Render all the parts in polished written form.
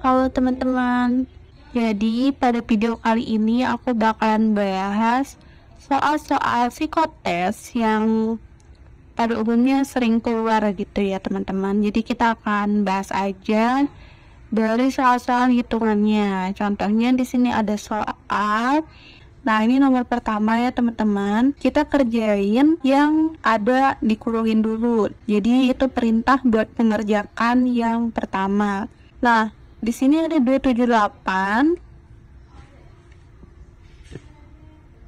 Halo teman-teman, jadi pada video kali ini aku bakalan bahas soal-soal psikotes yang pada umumnya sering keluar gitu ya teman-teman. Jadi kita akan bahas aja dari soal-soal hitungannya. Contohnya di sini ada soal. Nah, ini nomor pertama ya teman-teman. Kita kerjain yang ada dikurungin dulu. Jadi itu perintah buat mengerjakan yang pertama. Nah, di sini ada 278.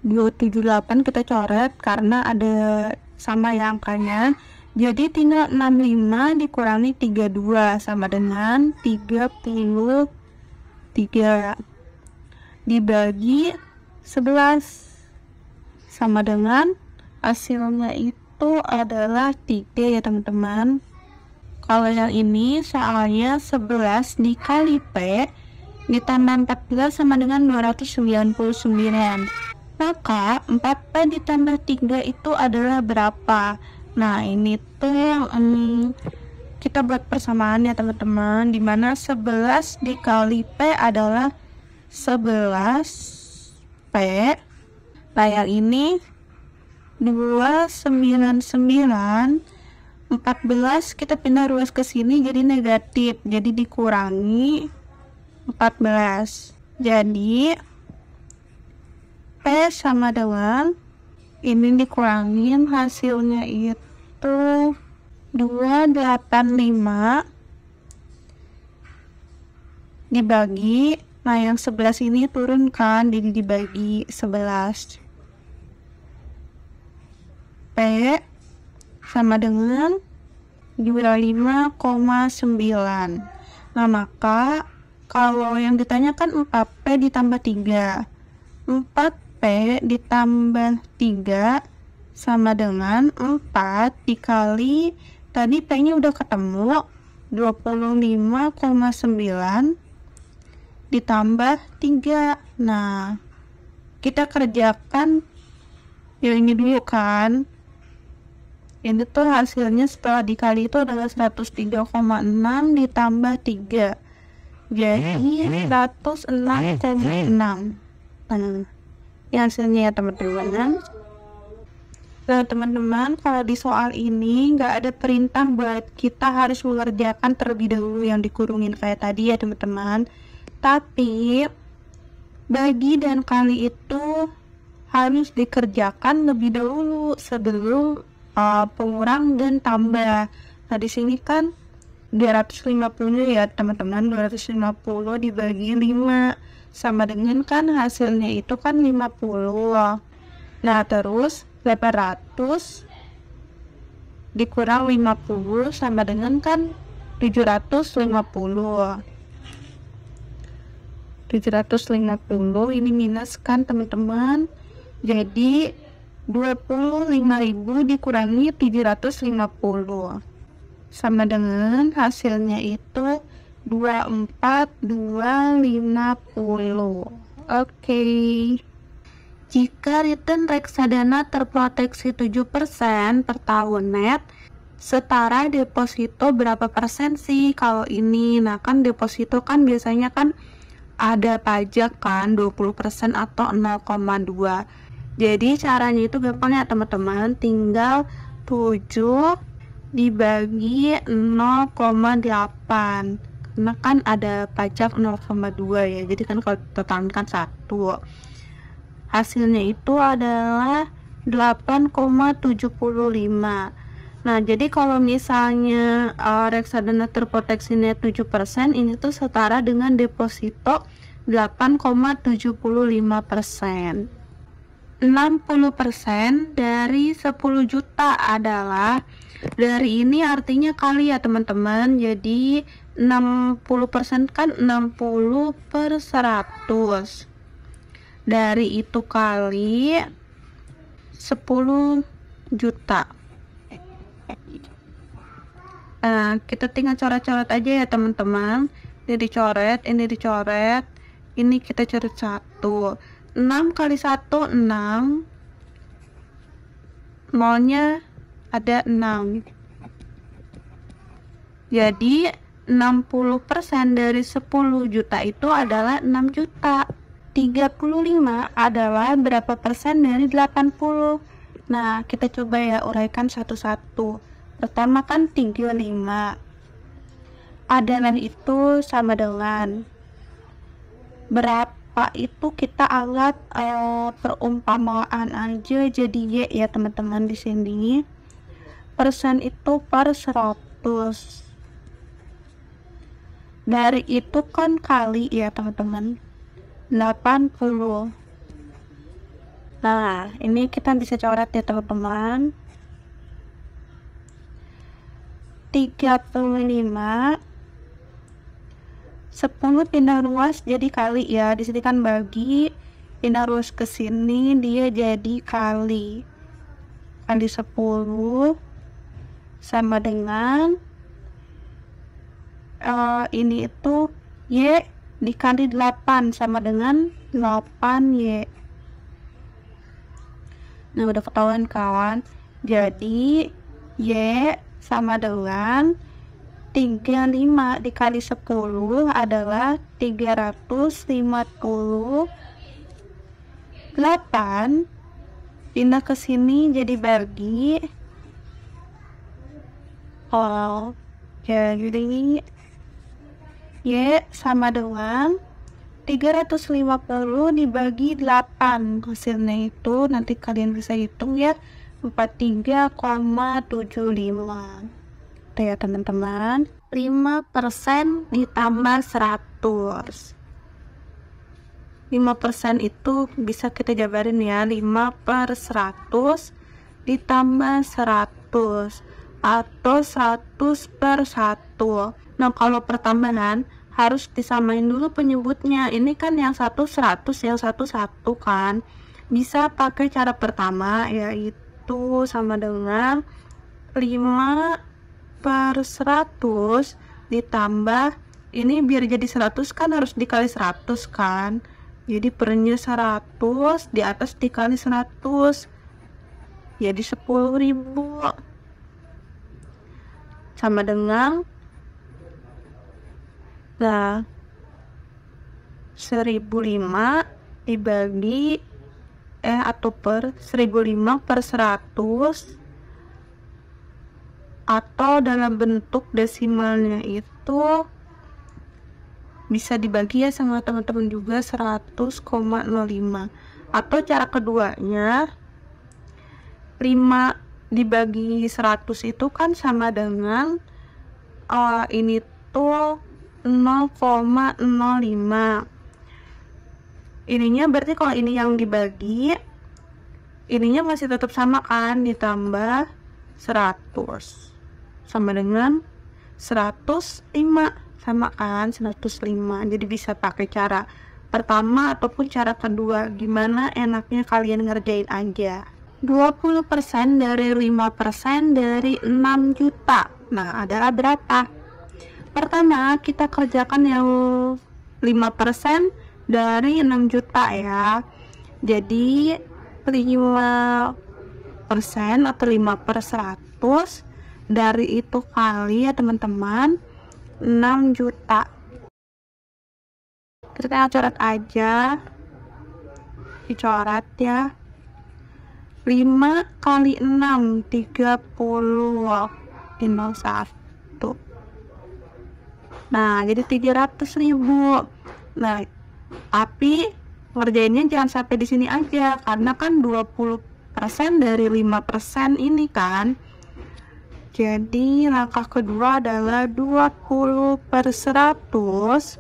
278 kita coret karena ada sama ya angkanya. Jadi tinggal 65 dikurangi 32 sama dengan 33 dibagi 11 sama dengan hasilnya itu adalah 3 ya teman-teman. Kalau yang ini soalnya 11 dikali P ditambah 14 sama dengan 299. Maka 4P ditambah 3 itu adalah berapa? Nah, ini tuh yang kita buat persamaan ya teman-teman, dimana 11 dikali P adalah 11 P. Nah, yang ini 299, 14 kita pindah ruas ke sini jadi negatif, jadi dikurangi 14. Jadi P sama dengan ini dikurangin hasilnya itu 285 dibagi, nah yang 11 ini turunkan jadi dibagi 11. P sama dengan 25,9. Nah, maka kalau yang ditanyakan 4P ditambah 3. 4P ditambah 3 sama dengan 4 dikali, tadi P-nya udah ketemu, 25,9 ditambah 3. Nah, kita kerjakan yang ini dulu kan. Ini tuh hasilnya setelah dikali itu adalah 103,6 ditambah 3. Jadi 106,6. Nah, ini hasilnya ya teman-teman. Nah teman-teman, kalau di soal ini nggak ada perintah buat kita harus mengerjakan terlebih dahulu yang dikurungin kayak tadi ya teman-teman. Tapi bagi dan kali itu harus dikerjakan lebih dahulu sebelum pengurang dan tambah. Nah di sini kan 250 ya teman-teman, 250 dibagi 5 sama dengan kan hasilnya itu kan 50. Nah terus 800 dikurang 50 sama dengan kan 750. 750 ini minus kan teman-teman, jadi 25.000 dikurangi 750 sama dengan hasilnya itu 24.250. Oke. Jika return reksadana terproteksi 7% per tahun net, setara deposito berapa persen sih kalau ini? Nah kan deposito kan biasanya kan ada pajak kan 20% atau 0,2. Jadi caranya itu gampang ya teman-teman, tinggal 7 dibagi 0,8 karena kan ada pajak 0,2 ya, jadi kan kalau totalkan 1 hasilnya itu adalah 8,75. Nah jadi kalau misalnya reksadana terproteksinya 7%, ini tuh setara dengan deposito 8,75%. 60% dari 10 juta adalah, dari ini artinya kali ya teman-teman, jadi 60% kan 60 per 100, dari itu kali 10 juta. Nah kita tinggal coret-coret aja ya teman-teman, ini dicoret, ini dicoret, ini kita coret 1. 6 kali 1 6, nolnya ada 6, jadi 60% dari 10 juta itu adalah 6 juta. 35 adalah berapa persen dari 80? Nah, kita coba ya uraikan satu-satu. Pertama kan 35. Adalah itu sama dengan berapa itu kita anggap perumpamaan aja jadi Y ya teman-teman di sini. Persen itu per 100. Dari itu kan kali ya teman-teman, 80. Nah, ini kita bisa coret ya teman-teman. 35 10 pindah ruas jadi kali ya. Di sini kan bagi, pindah ruas ke sini dia jadi kali 10 sama dengan ini itu Y dikali 8 sama dengan 8Y. Nah, udah ketahuan kawan. Jadi Y sama dengan 35 dikali 10 adalah 358. Pindah ke sini jadi bagi. Jadi Y sama dengan 350 dibagi 8. Hasilnya itu nanti kalian bisa hitung ya, 43,75. Itu ya teman-teman. 5% ditambah 100. 5% itu bisa kita jabarin ya, 5/100 ditambah 100 atau 100/1. Nah, kalau pertambahan harus disamain dulu penyebutnya. Ini kan yang satu 100, yang satu 1 kan. Bisa pakai cara pertama, yaitu sama dengan 5/100 ditambah, ini biar jadi 100 kan harus dikali 100 kan. Jadi pernya 100 di atas dikali 100 jadi 10.000 sama dengan 1005 dibagi atau per 1005/100 atau dalam bentuk desimalnya itu bisa dibagi ya sama teman-teman juga 100,05. Atau cara keduanya 5 dibagi 100 itu kan sama dengan ini tuh 0,05. Ininya berarti kalau ini yang dibagi, ininya masih tetap sama kan, ditambah 100 sama dengan 105, sama kan 105. Jadi bisa pakai cara pertama ataupun cara kedua, gimana enaknya kalian ngerjain aja. 20% dari 5% dari 6 juta. Nah, adalah berapa? Pertama, kita kerjakan yang 5% dari 6 juta ya. Jadi 5% atau 5/100 dari itu kali ya teman-teman 6 juta. Kita coret aja, dicoret ya. 5 kali 6 30 tinggal 1. Nah, jadi 300.000. Nah, tapi ngerjainnya jangan sampai di sini aja, karena kan 20% dari 5% ini kan. Jadi langkah kedua adalah 20/100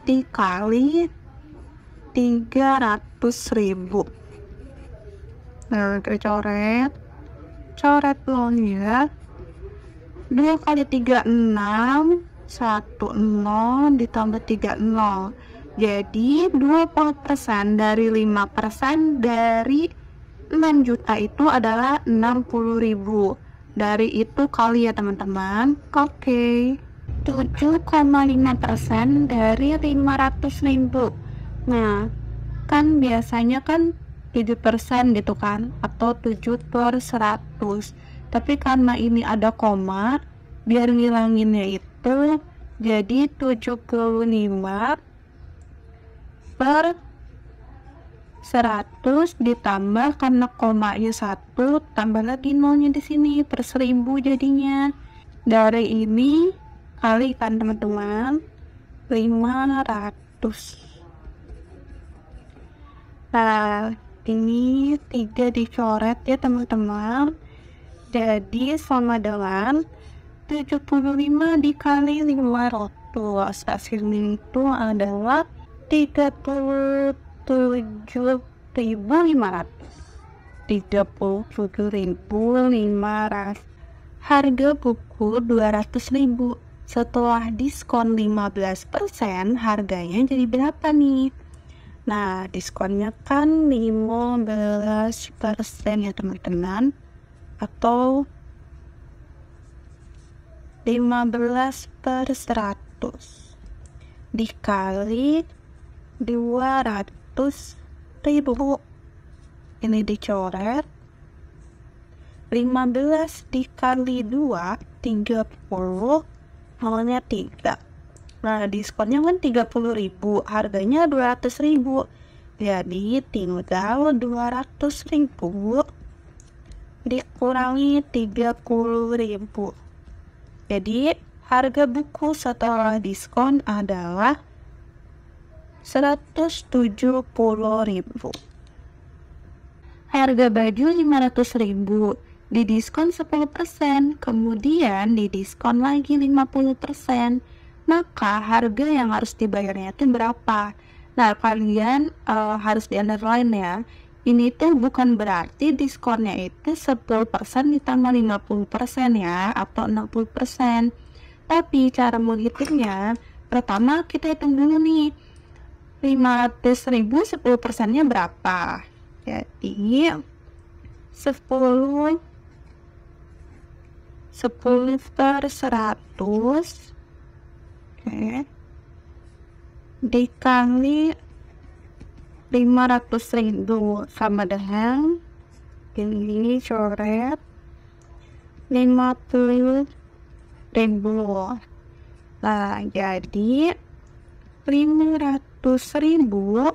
dikali 300.000. Nah, kita coret dulu ya. 2 kali 3 6, 1 0 ditambah 3 0. Jadi 20% dari 5% dari 6 juta itu adalah 60.000. Dari itu kali ya teman-teman. Oke. 7,5% dari 500.000. Nah, kan biasanya kan 7% gitu kan, atau 7/100. Tapi karena ini ada koma, biar ngilanginnya itu itu jadi 75 per 100 ditambah karena komanya 1 tambah lagi nolnya di sini per 1000 jadinya. Dari ini kalikan teman-teman 500. Nah, ini 3 dicoret ya teman-teman. Jadi sama dengan 75 dikali 500. Hasilnya itu adalah 37.500. 37.500. Harga buku 200.000. Setelah diskon 15%, harganya jadi berapa nih? Nah, diskonnya kan 15% ya teman-teman, atau 15 per 100 dikali 200.000. Ini dicoret. 15 dikali 2 30, nolnya 3. Nah, diskonnya kan 30.000, harganya 200.000. Jadi tinggal 200.000 dikurangi 30.000. Jadi harga buku setelah diskon adalah 170.000. Harga baju 500.000, didiskon 10%, kemudian didiskon lagi 50%. Maka harga yang harus dibayarnya itu berapa? Nah, kalian harus di-underline ya. Ini tuh bukan berarti diskonnya itu 10% ditambah 50% ya, atau 60%. Tapi cara menghitungnya, pertama kita hitung dulu nih, 500.000 10%-nya berapa? Jadi 10 per 100, oke, dikali 500.000 sama dengan ini coret 50.000. Nah, jadi 500.000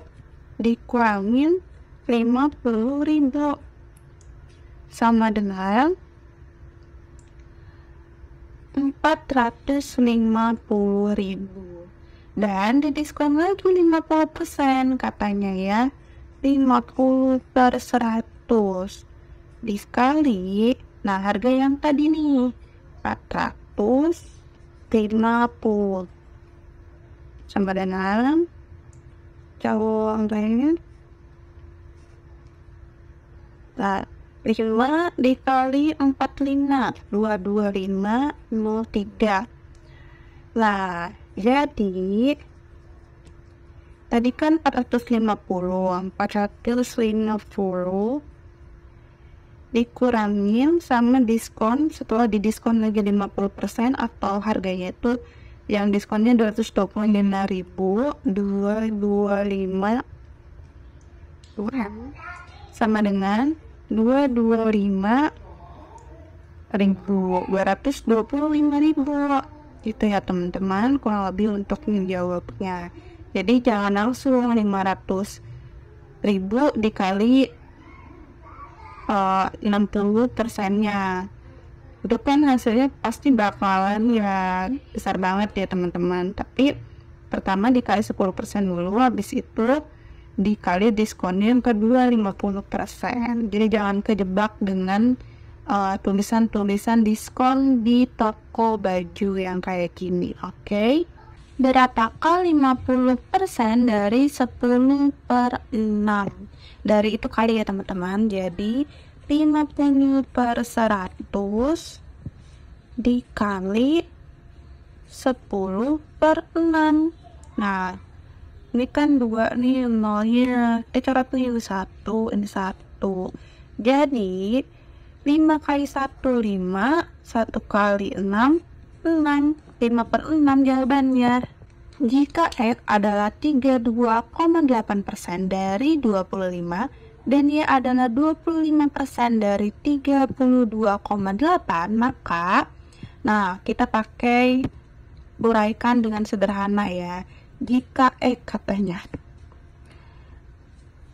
dikurangin 50.000 sama dengan 450.000. Dan didiskon lagi 50% katanya ya, 50 per 100 dikali, nah harga yang tadi nih 450 sama dengan jawabannya 5 dikali 45, 22503. Nah, jadi tadi kan 450 dikurangin sama diskon, setelah didiskon lagi 50% atau harganya itu yang diskonnya 225.000, 225 sama dengan 225.000 itu ya teman-teman, kurang lebih untuk menjawabnya. Jadi jangan langsung 500.000 dikali 60%-nya, itu kan hasilnya pasti bakalan ya besar banget ya teman-teman. Tapi pertama dikali 10% dulu, habis itu dikali diskonnya yang kedua 50%. Jadi jangan kejebak dengan tulisan-tulisan diskon di toko baju yang kayak gini, oke? Berapakah 50% dari 10 per 6? Dari itu kali ya teman-teman. Jadi 50 per 100 dikali 10 per 6. Nah, ini kan 2 nih nolnya, coret nih 1, ini 1. Jadi 5 kali 1 5, 1 kali 6 6, 5 per 6 jawabannya. Jika X adalah 32,8% dari 25 dan Y adalah 25% dari 32,8, maka nah kita pakai uraikan dengan sederhana ya. Jika katanya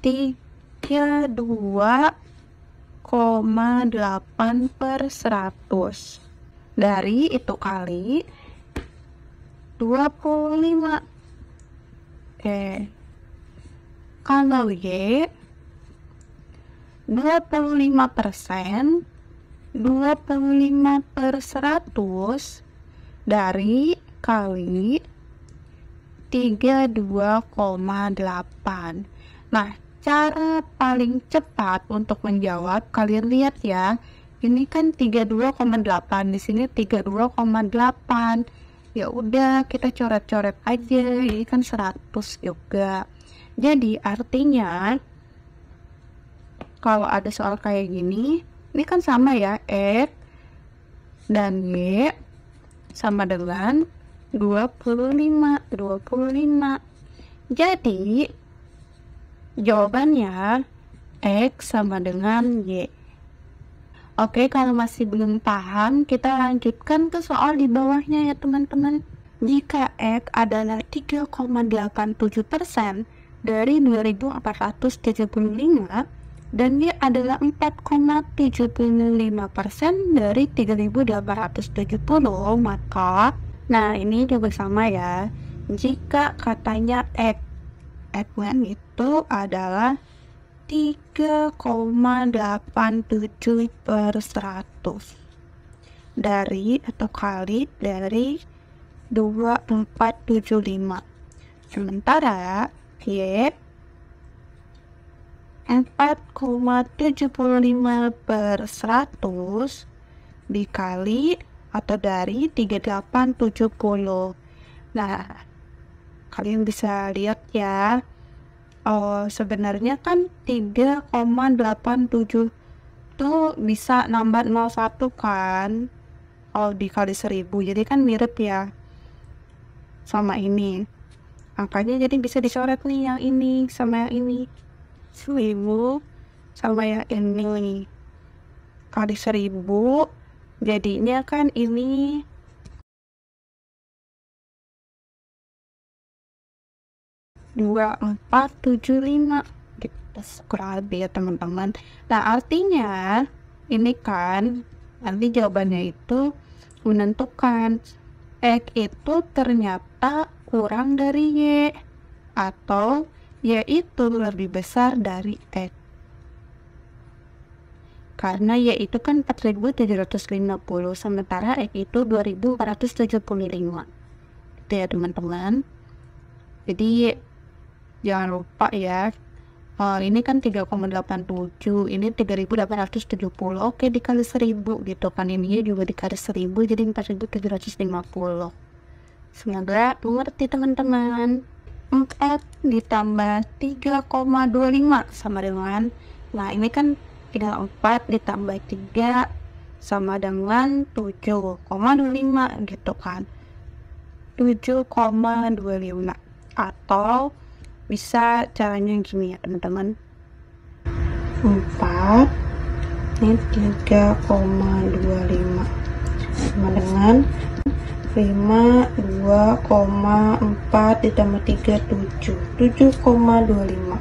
32,8 per 100 dari itu kali 25. Kalau Y 25%, 25 per 100 dari kali 32,8. Nah, cara paling cepat untuk menjawab, kalian lihat ya, ini kan 32,8, di sini 32,8. Ya udah, kita coret-coret aja, ini kan 100 juga. Jadi artinya kalau ada soal kayak gini, ini kan sama ya, X dan Y sama dengan 25. Jadi jawabannya X sama dengan Y. Oke, kalau masih belum paham, kita lanjutkan ke soal di bawahnya ya teman-teman. Jika X adalah 3,87% dari 2475 dan Y adalah 4,75% dari 3870, maka nah ini juga sama ya. Jika katanya X itu adalah 3,87 per 100 dari atau kali dari 2475. Sementara Y 4,75 per 100 dikali atau dari 3870. Nah, kalian bisa lihat ya, sebenarnya kan 3,87 tuh bisa nambah 01 kan, dikali 1000, jadi kan mirip ya sama ini, makanya jadi bisa dicoret nih yang ini sama yang ini, 1000 sama yang ini kali 1000, jadinya kan ini 2475 gitu, kurang lebih ya teman-teman. Nah, artinya ini kan nanti jawabannya itu menentukan X itu ternyata kurang dari Y atau Y itu lebih besar dari X. Karena Y itu kan 4750, sementara X itu 2475. Gitu ya teman-teman. Jadi jangan lupa ya, ini kan 3,87, ini 3870. Oke, dikali 1000 gitu kan, ini juga dikali 1000 jadi 4750. Semoga mengerti teman-teman. 4 ditambah 3,25 sama dengan, nah ini kan 4 ditambah 3 sama dengan 7,25 gitu kan, 7,25. Atau bisa caranya gini ya teman-teman, 4 ini 3,25 sama dengan 2,4 ditambah 3, 7,25.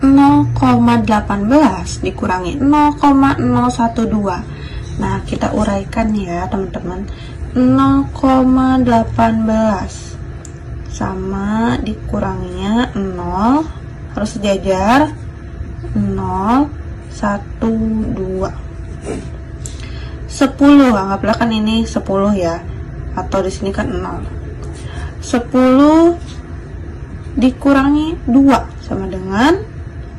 0,18 dikurangi 0,012. Nah, kita uraikan ya teman-teman. 0,18 sama dikuranginya 0, harus sejajar, 0, 1, 2, 10. Anggaplah kan ini 10 ya, atau di sini kan 0. 10 dikurangi 2 sama dengan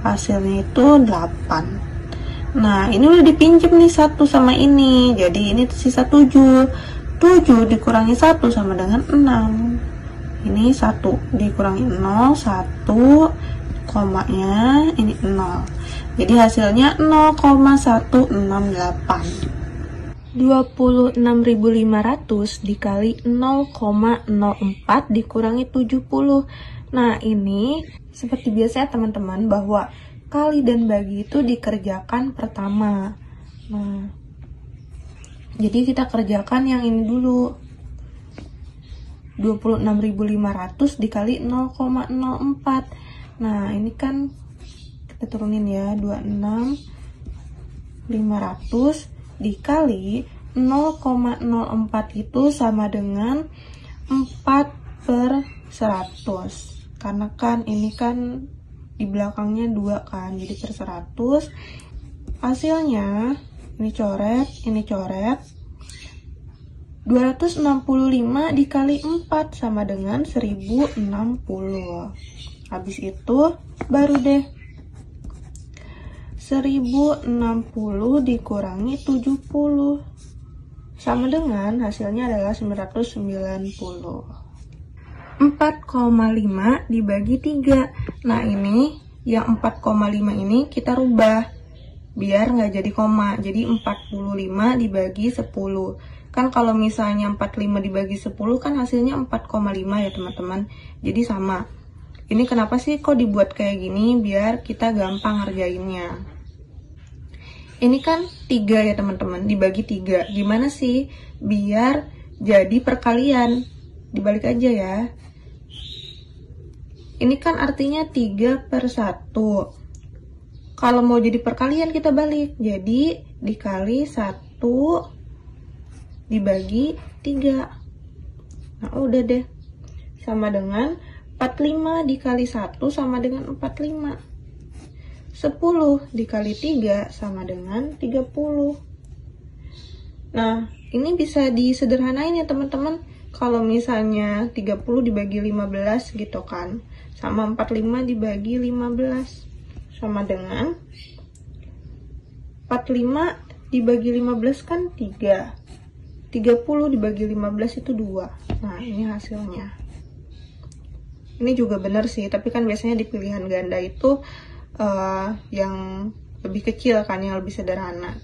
hasilnya itu 8. Nah, ini udah dipinjam nih 1 sama ini, jadi ini sisa 7. 7 dikurangi 1 sama dengan 6. Ini 1 dikurangi 0, 1, komanya ini 0. Jadi hasilnya 0,168. 26.500 dikali 0,04 dikurangi 70. Nah, ini seperti biasa ya teman-teman, bahwa kali dan bagi itu dikerjakan pertama. Nah, jadi kita kerjakan yang ini dulu. 26.500 dikali 0,04. Nah, ini kan kita turunin ya, 26.500 dikali 0,04 itu sama dengan 4/100. Karena kan ini kan di belakangnya 2 kan, jadi per 100. Hasilnya ini coret, 265 dikali 4 sama dengan 1060. Habis itu baru deh 1060 dikurangi 70 sama dengan hasilnya adalah 990. 4,5 dibagi 3. Nah, ini yang 4,5 ini kita rubah biar nggak jadi koma. Jadi 45 dibagi 10. Kan kalau misalnya 45 dibagi 10 kan hasilnya 4,5 ya teman-teman. Jadi sama. Ini kenapa sih kok dibuat kayak gini? Biar kita gampang ngerjainnya. Ini kan 3 ya teman-teman, dibagi 3. Gimana sih biar jadi perkalian? Dibalik aja ya. Ini kan artinya 3/1. Kalau mau jadi perkalian kita balik. Jadi dikali 1 dibagi 3. Nah, udah deh. Sama dengan 45 dikali 1 sama dengan 45. 10 dikali 3 sama dengan 30. Nah, ini bisa disederhanain ya teman-teman. Kalau misalnya 30 dibagi 15 gitu kan. Sama 45 dibagi 15. Sama dengan 45 dibagi 15 kan 3. 30 dibagi 15 itu 2. Nah, ini hasilnya. Ini juga benar sih, tapi kan biasanya di pilihan ganda itu yang lebih kecil kan, yang lebih sederhana.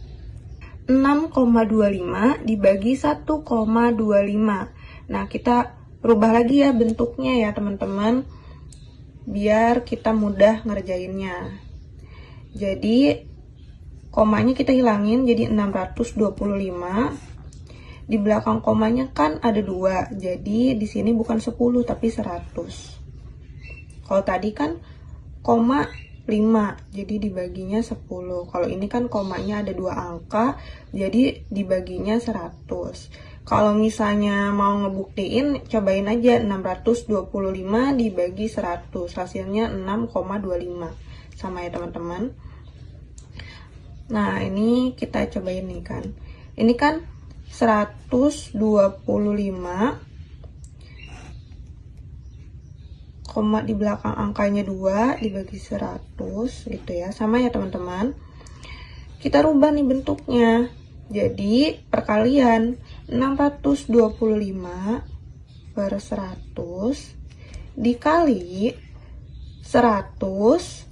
6,25 dibagi 1,25. Nah, kita rubah lagi ya bentuknya ya teman-teman, biar kita mudah ngerjainnya. Jadi komanya kita hilangin, jadi 625. Di belakang komanya kan ada 2, jadi di sini bukan 10 tapi 100. Kalau tadi kan koma 5, jadi dibaginya 10. Kalau ini kan komanya ada 2 angka, jadi dibaginya 100. Kalau misalnya mau ngebuktiin, cobain aja 625 dibagi 100, hasilnya 6,25. Sama ya teman-teman. Nah, ini kita cobain nih kan. Ini kan 125, koma di belakang angkanya 2 dibagi 100 gitu ya. Sama ya teman-teman. Kita rubah nih bentuknya. Jadi perkalian 625 per 100 dikali 100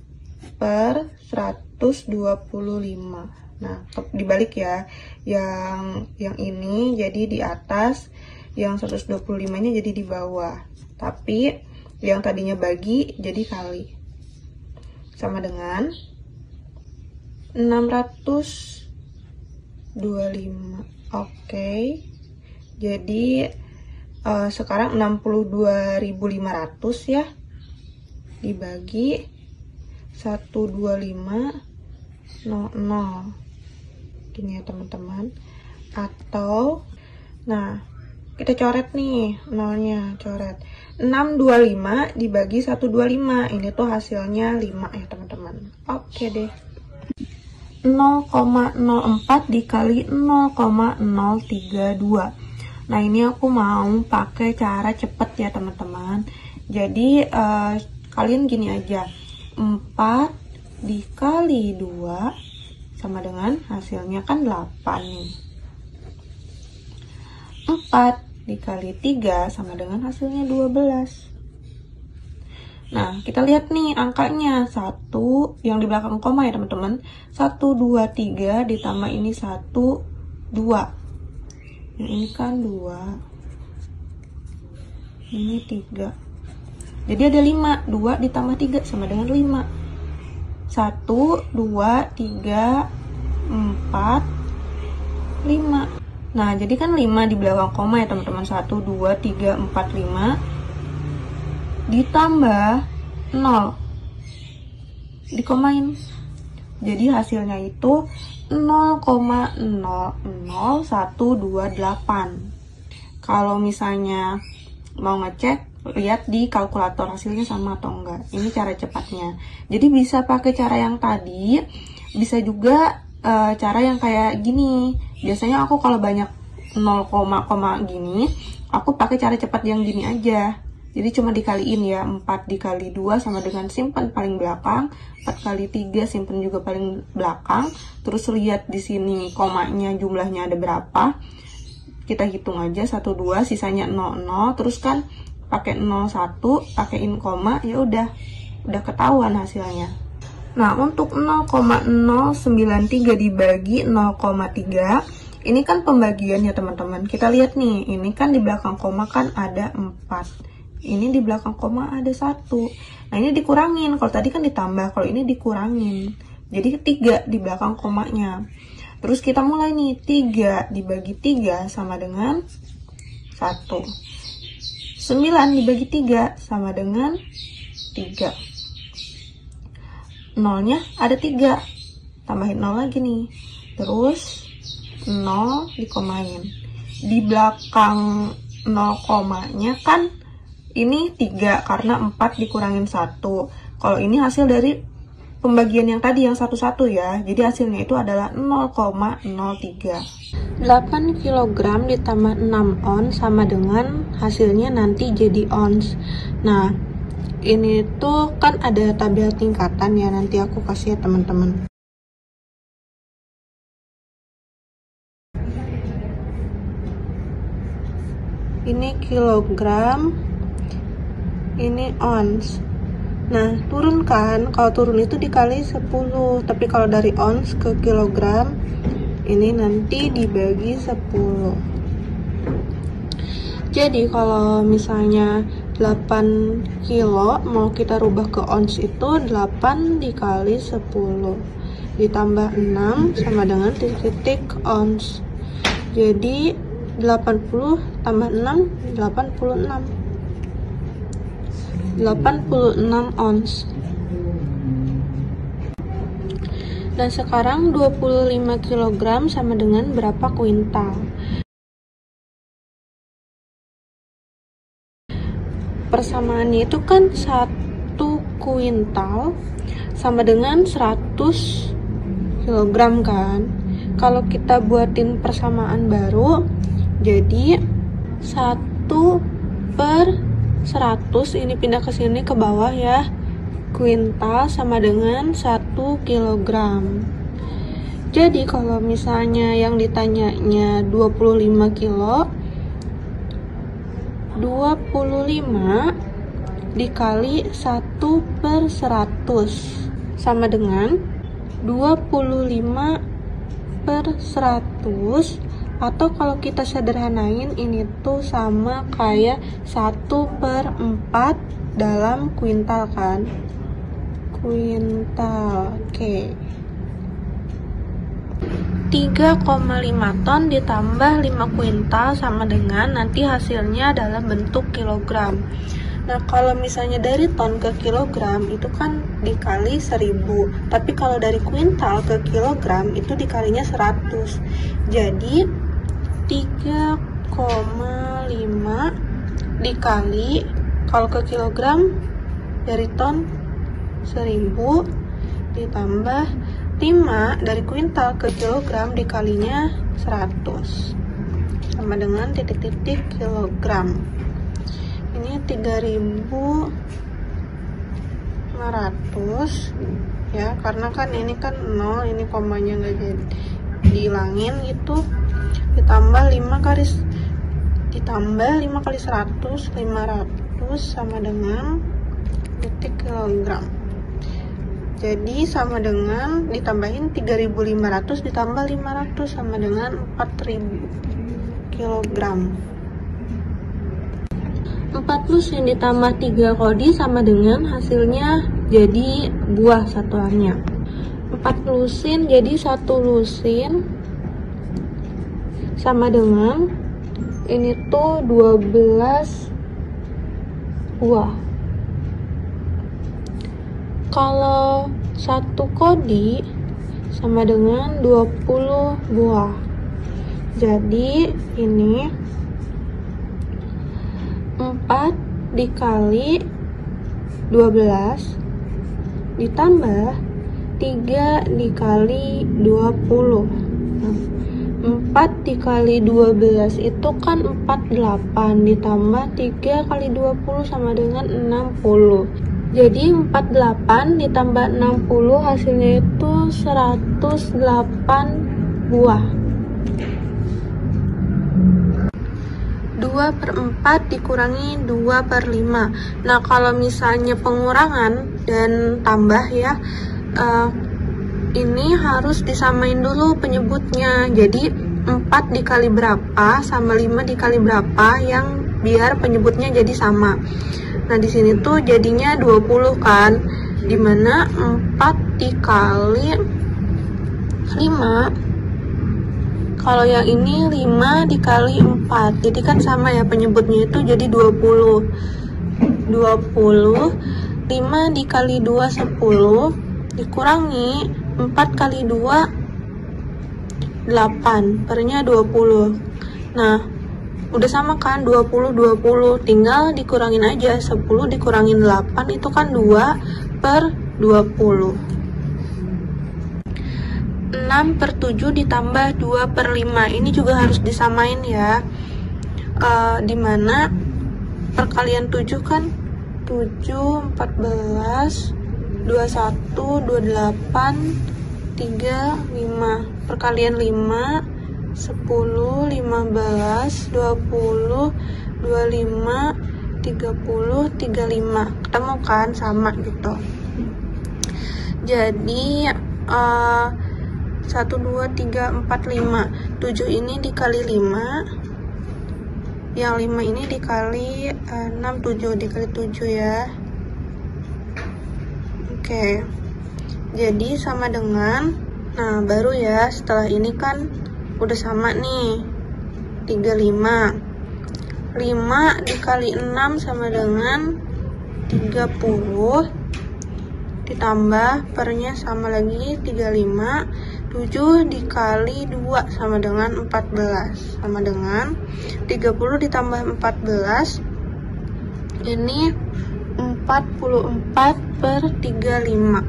per 125. Nah, dibalik ya. Yang ini jadi di atas, yang 125-nya jadi di bawah. Tapi yang tadinya bagi jadi kali. Sama dengan 625. Oke. Jadi sekarang 62.500 ya. Dibagi 12500. Gini ya teman-teman. Atau nah, kita coret nih nolnya, coret. 625 dibagi 125. Ini tuh hasilnya 5 ya teman-teman. Oke deh. 0,04 dikali 0,032. Nah, ini aku mau pakai cara cepet ya teman-teman. Jadi kalian gini aja. 4 dikali 2 sama dengan hasilnya kan 8 nih. 4 dikali 3 sama dengan hasilnya 12. Nah, kita lihat nih angkanya. 1 yang di belakang koma ya teman-teman. 1, 2, 3 ditambah ini 1, 2. Yang ini kan 2. Ini 3. Jadi ada 5. 2 ditambah 3 sama dengan 5. 1, 2, 3, 4, 5. Nah, jadi kan 5 di belakang koma ya teman-teman. 1, 2, 3, 4, 5. Ditambah 0. Dikomain. Jadi hasilnya itu 0,00128. Kalau misalnya mau ngecek, lihat di kalkulator hasilnya sama atau enggak. Ini cara cepatnya. Jadi bisa pakai cara yang tadi, bisa juga cara yang kayak gini. Biasanya aku kalau banyak 0, gini, aku pakai cara cepat yang gini aja. Jadi cuma dikaliin ya, 4 dikali 2 sama dengan simpan paling belakang, 4 kali 3 simpan juga paling belakang. Terus lihat di sini komanya jumlahnya ada berapa. Kita hitung aja 1, 2, sisanya 0, 0. Terus kan pakai 0, 1, pakaiin koma, ya udah ketahuan hasilnya. Nah, untuk 0,093 dibagi 0,3, ini kan pembagiannya teman-teman. Kita lihat nih, ini kan di belakang koma kan ada 4. Ini di belakang koma ada 1. Nah, ini dikurangin. Kalau tadi kan ditambah, kalau ini dikurangin. Jadi 3 di belakang komanya. Terus kita mulai nih, 3 dibagi 3 sama dengan 1. 9 dibagi 3 sama dengan 3. Nolnya ada 3, tambahin 0 lagi nih, terus 0 dikomain. Di belakang 0 komanya kan ini 3 karena 4 dikurangin 1. Kalau ini hasil dari pembagian yang tadi yang satu-satu ya, jadi hasilnya itu adalah 0,03. 8 kg ditambah 6 ons sama dengan hasilnya nanti jadi ons. Nah, ini tuh kan ada tabel tingkatan ya, nanti aku kasih ya teman-teman. Ini kilogram, ini ons. Nah, turun kan, kalau turun itu dikali 10, tapi kalau dari ons ke kilogram, ini nanti dibagi 10. Jadi kalau misalnya 8 kilo mau kita rubah ke ons itu 8 dikali 10 ditambah 6 sama dengan titik ons. Jadi 80 tambah 6 86 ons. Dan sekarang 25 kg sama dengan berapa kuintal? Persamaannya itu kan 1 kuintal sama dengan 100 kg kan. Kalau kita buatin persamaan baru, jadi 1/100, ini pindah ke sini ke bawah ya, kuintal sama dengan 1 kilogram. Jadi kalau misalnya yang ditanyanya 25 kilo, 25 dikali 1/100 sama dengan 25/100, atau kalau kita sederhanain ini tuh sama kayak 1/4 dalam kuintal kan, kuintal. Oke. 3,5 ton ditambah 5 kuintal sama dengan nanti hasilnya dalam bentuk kilogram. Nah, kalau misalnya dari ton ke kilogram itu kan dikali 1000, tapi kalau dari kuintal ke kilogram itu dikalinya 100. Jadi 3,5 dikali, kalau ke kilogram dari ton 1000 ditambah 5 dari kuintal ke kilogram dikalinya 100 sama dengan titik-titik kilogram. Ini 3.500 ya, karena kan ini kan 0, ini komanya nggak jadi dihilangin gitu. Ditambah 5 kali 100, 500 sama dengan titik kilogram. Jadi sama dengan ditambahin 3.500 ditambah 500 sama dengan 4.000 kilogram. 4 lusin ditambah 3 kodi sama dengan hasilnya jadi buah satuannya. 4 lusin jadi 1 lusin sama dengan ini tuh 12 buah. Kalau 1 kodi sama dengan 20 buah. Jadi ini 4 dikali 12 ditambah 3 dikali 20. Nah, 4 dikali 12 itu kan 48 ditambah 3 kali 20 sama dengan 60. Jadi 48 ditambah 60 hasilnya itu 108 buah. 2/4 dikurangi 2/5. Nah, kalau misalnya pengurangan dan tambah ya, ini harus disamain dulu penyebutnya. Jadi 4 dikali berapa sama 5 dikali berapa yang biar penyebutnya jadi sama. Nah, di sini tuh jadinya 20 kan, dimana 4 dikali 5, kalau yang ini 5 dikali 4, jadi kan sama ya penyebutnya itu, jadi 20. 5 dikali 2 10 dikurangi 4 kali 2 8, pernya 20. Nah, udah sama kan, 20 tinggal dikurangin aja, 10 dikurangin 8 itu kan 2/20. 6/7 ditambah 2/5, ini juga harus disamain ya, dimana perkalian 7 kan 7, 14, 21, 28, 3, 5, perkalian 5, 10, 15, 20, 25, 30, 35, ketemu kan, sama gitu. Jadi 1, 2, 3, 4, 5, 7 ini dikali 5, yang 5 ini dikali 6, 7 dikali 7 ya. Oke, jadi sama dengan, nah baru ya, setelah ini kan udah sama nih, 35. 5 dikali 6 sama dengan 30, ditambah pernya sama lagi 35. 7 dikali 2 sama dengan 14, sama dengan 30 ditambah 14, ini 44/35.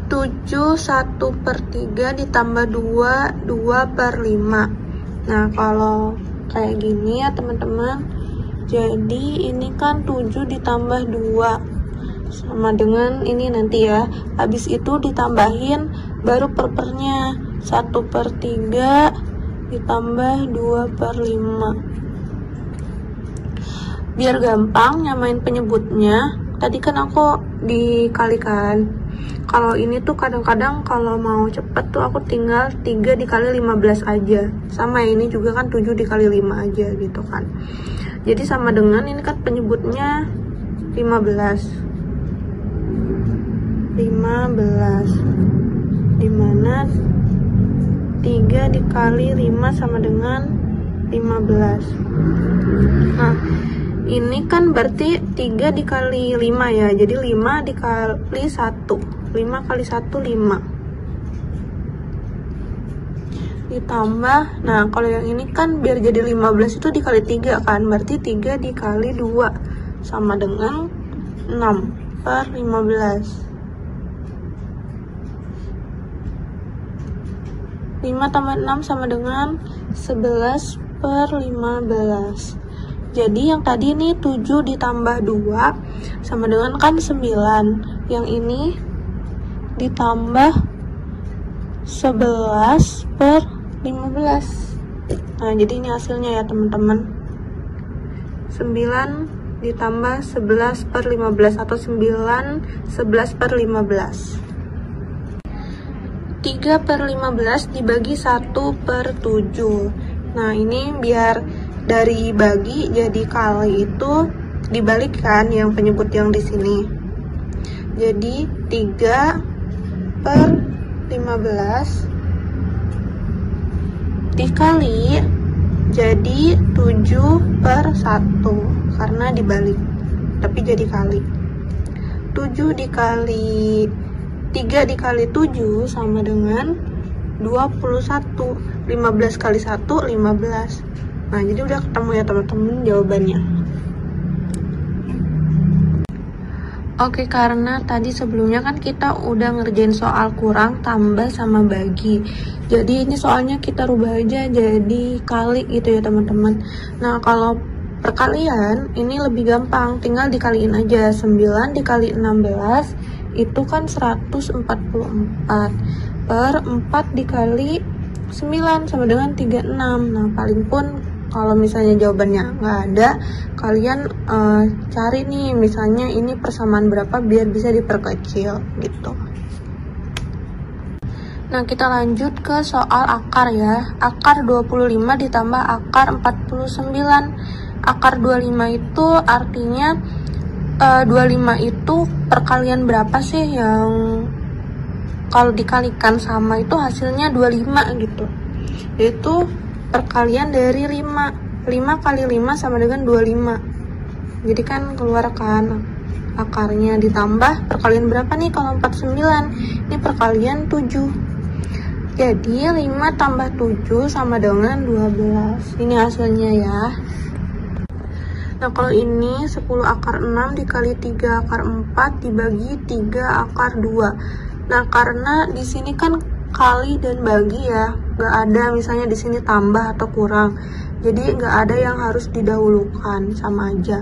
7 1/3 ditambah 2 2/5. Nah, kalau kayak gini ya teman-teman, jadi ini kan 7 ditambah 2 sama dengan ini nanti ya, habis itu ditambahin baru pernya, 1/3 ditambah 2/5. Biar gampang nyamain penyebutnya, tadi kan aku dikalikan. Kalau ini tuh kadang-kadang kalau mau cepet tuh aku tinggal 3 dikali 15 aja, sama ya, ini juga kan 7 dikali 5 aja gitu kan. Jadi sama dengan ini kan penyebutnya 15, dimana 3 dikali 5 sama dengan 15. Nah, ini kan berarti 3 dikali 5 ya, jadi 5 dikali 1, 5 kali 1 5, ditambah, nah kalau yang ini kan biar jadi 15 itu dikali 3 kan, berarti 3 dikali 2 sama dengan 6/15. 5 tambah 6 sama dengan 11/15. Jadi yang tadi ini 7 ditambah 2 sama dengan kan 9. Yang ini ditambah 11/15. Nah, jadi ini hasilnya ya teman-teman. 9 ditambah 11/15 atau 9 11/15. 3/15 dibagi 1/7. Nah, ini biar dari bagi jadi kali itu dibalikkan yang penyebut yang di sini. Jadi 3/15 dikali jadi 7/1 karena dibalik, tapi jadi kali. 7 dikali 3 dikali 7 sama dengan 21. 15 kali 1 15. Nah, jadi udah ketemu ya teman-teman jawabannya. Oke, karena tadi sebelumnya kan kita udah ngerjain soal kurang, tambah, sama bagi. Jadi ini soalnya kita rubah aja jadi kali gitu ya teman-teman. Nah, kalau perkalian ini lebih gampang, tinggal dikaliin aja. 9 dikali 16 itu kan 144 per 4 dikali 9 sama dengan 36. Nah, paling pun kalau misalnya jawabannya nggak ada, kalian cari nih misalnya ini persamaan berapa biar bisa diperkecil gitu. Nah, kita lanjut ke soal akar ya. Akar 25 ditambah akar 49. Akar 25 itu artinya 25 itu perkalian berapa sih yang kalau dikalikan sama itu hasilnya 25 gitu. Itu perkalian dari 5 kali 5 sama dengan 25. Jadi kan keluar kan akarnya, ditambah perkalian berapa nih kalau 49, ini perkalian 7. Jadi 5 tambah 7 sama dengan 12. Ini hasilnya ya. Nah, kalau ini 10 akar 6 dikali 3 akar 4 dibagi 3 akar 2. Nah, karena di sini kan kali dan bagi ya, nggak ada misalnya di sini tambah atau kurang, jadi nggak ada yang harus didahulukan, sama aja.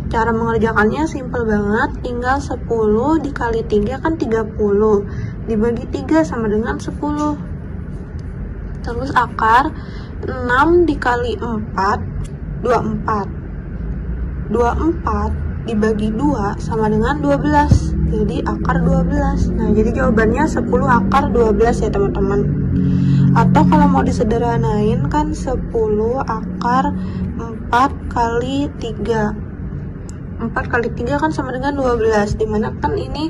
Cara mengerjakannya simple banget, tinggal 10 dikali 3 kan 30 dibagi 3 sama dengan 10. Terus akar 6 dikali 4 24 dibagi 2 sama dengan 12, jadi akar 12. Nah, jadi jawabannya 10 akar 12 ya teman-teman. Atau kalau mau disederhanain kan 10 akar 4 kali 3. 4 kali 3 kan sama dengan 12, dimana kan ini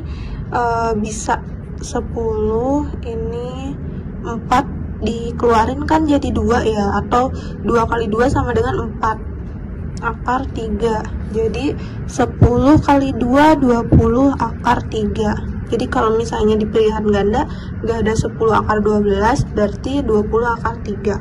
bisa 10 ini 4 dikeluarin kan jadi 2 ya, atau 2 kali 2 sama dengan 4 akar 3. Jadi 10 kali 2 20 akar 3. Jadi kalau misalnya di pilihan ganda nggak ada 10 akar 12, berarti 20 akar 3.